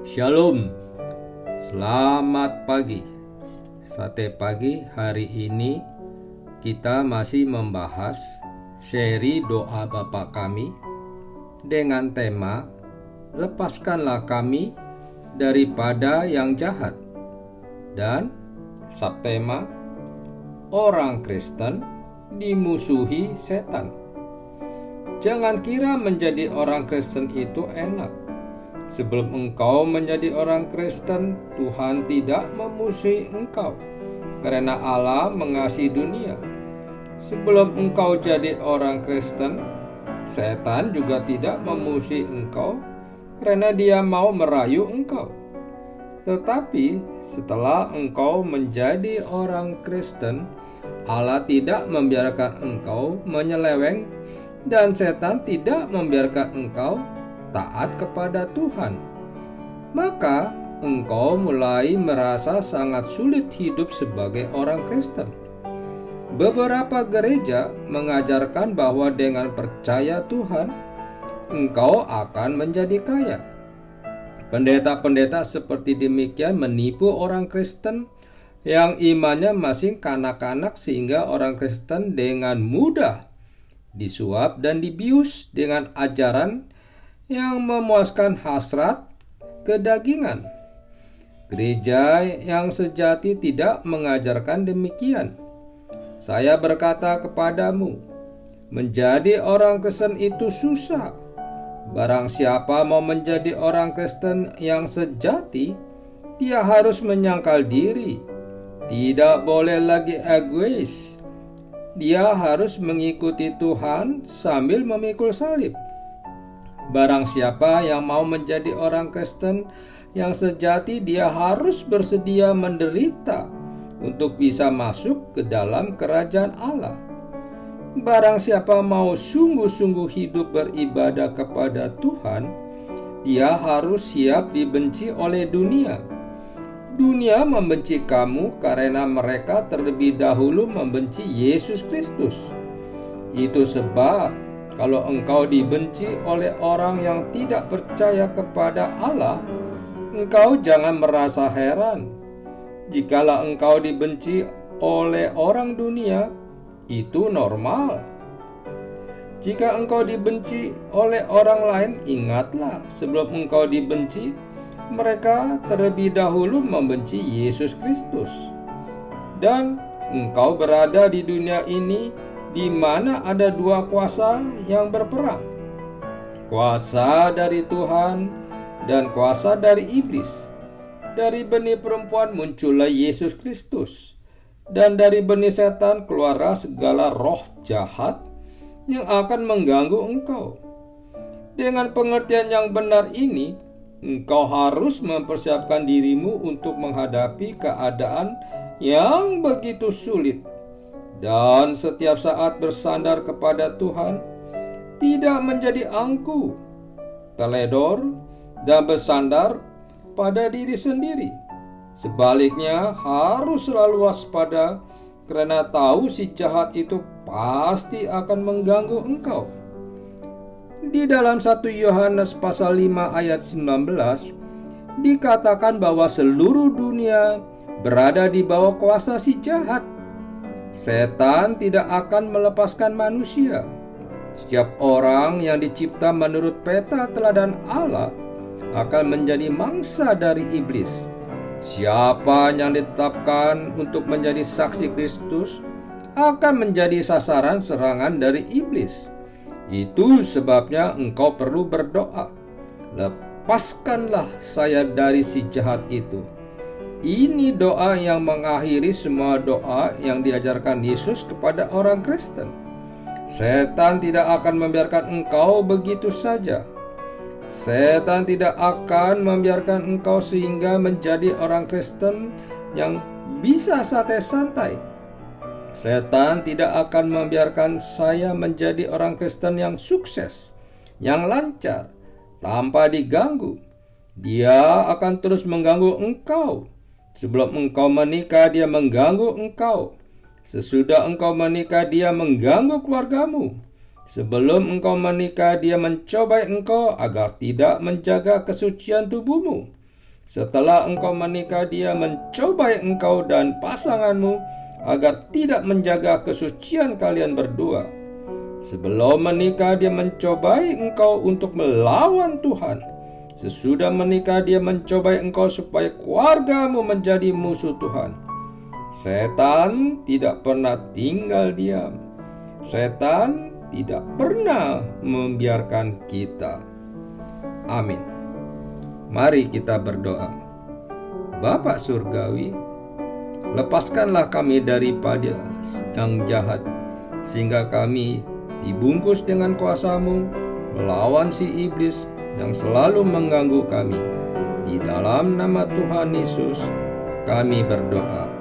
Shalom, selamat pagi. Sate pagi hari ini kita masih membahas seri doa Bapa kami dengan tema lepaskanlah kami daripada yang jahat, dan subtema orang Kristen dimusuhi setan. Jangan kira menjadi orang Kristen itu enak. Sebelum engkau menjadi orang Kristen, Tuhan tidak memusuhi engkau, karena Allah mengasihi dunia. Sebelum engkau jadi orang Kristen, setan juga tidak memusuhi engkau, karena dia mau merayu engkau. Tetapi setelah engkau menjadi orang Kristen, Allah tidak membiarkan engkau menyeleweng, dan setan tidak membiarkan engkau taat kepada Tuhan. Maka engkau mulai merasa sangat sulit hidup sebagai orang Kristen. Beberapa gereja mengajarkan bahwa dengan percaya Tuhan, engkau akan menjadi kaya. Pendeta-pendeta seperti demikian menipu orang Kristen yang imannya masih kanak-kanak, sehingga orang Kristen dengan mudah disuap dan dibius dengan ajaran yang memuaskan hasrat kedagingan. Gereja yang sejati tidak mengajarkan demikian. Saya berkata kepadamu, menjadi orang Kristen itu susah. Barang siapa mau menjadi orang Kristen yang sejati, dia harus menyangkal diri, tidak boleh lagi egois. Dia harus mengikuti Tuhan sambil memikul salib. Barang siapa yang mau menjadi orang Kristen yang sejati, dia harus bersedia menderita untuk bisa masuk ke dalam kerajaan Allah. Barang siapa mau sungguh-sungguh hidup beribadah kepada Tuhan, dia harus siap dibenci oleh dunia. Dunia membenci kamu karena mereka terlebih dahulu membenci Yesus Kristus. Itu sebab kalau engkau dibenci oleh orang yang tidak percaya kepada Allah, engkau jangan merasa heran. Jikalau engkau dibenci oleh orang dunia, itu normal. Jika engkau dibenci oleh orang lain, ingatlah, sebelum engkau dibenci, mereka terlebih dahulu membenci Yesus Kristus. Dan engkau berada di dunia ini di mana ada dua kuasa yang berperang, kuasa dari Tuhan dan kuasa dari iblis. Dari benih perempuan muncullah Yesus Kristus, dan dari benih setan keluarlah segala roh jahat yang akan mengganggu engkau. Dengan pengertian yang benar ini, engkau harus mempersiapkan dirimu untuk menghadapi keadaan yang begitu sulit. Dan setiap saat bersandar kepada Tuhan, tidak menjadi angku, teledor, dan bersandar pada diri sendiri. Sebaliknya, harus selalu waspada, karena tahu si jahat itu pasti akan mengganggu engkau. Di dalam 1 Yohanes pasal 5 ayat 19 dikatakan bahwa seluruh dunia berada di bawah kuasa si jahat. Setan tidak akan melepaskan manusia. Setiap orang yang dicipta menurut peta teladan Allah akan menjadi mangsa dari iblis. Siapa yang ditetapkan untuk menjadi saksi Kristus akan menjadi sasaran serangan dari iblis. Itu sebabnya engkau perlu berdoa, lepaskanlah saya dari si jahat itu. Ini doa yang mengakhiri semua doa yang diajarkan Yesus kepada orang Kristen. Setan tidak akan membiarkan engkau begitu saja. Setan tidak akan membiarkan engkau sehingga menjadi orang Kristen yang bisa santai-santai. Setan tidak akan membiarkan saya menjadi orang Kristen yang sukses, yang lancar, tanpa diganggu. Dia akan terus mengganggu engkau. Sebelum engkau menikah, dia mengganggu engkau. Sesudah engkau menikah, dia mengganggu keluargamu. Sebelum engkau menikah, dia mencobai engkau agar tidak menjaga kesucian tubuhmu. Setelah engkau menikah, dia mencobai engkau dan pasanganmu agar tidak menjaga kesucian kalian berdua. Sebelum menikah, dia mencobai engkau untuk melawan Tuhan. Sesudah menikah, dia mencobai engkau supaya keluargamu menjadi musuh Tuhan. Setan tidak pernah tinggal diam. Setan tidak pernah membiarkan kita. Amin. Mari kita berdoa. Bapa Surgawi, lepaskanlah kami daripada yang jahat, sehingga kami dibungkus dengan kuasa-Mu melawan si iblis yang selalu mengganggu kami. Di dalam nama Tuhan Yesus kami berdoa.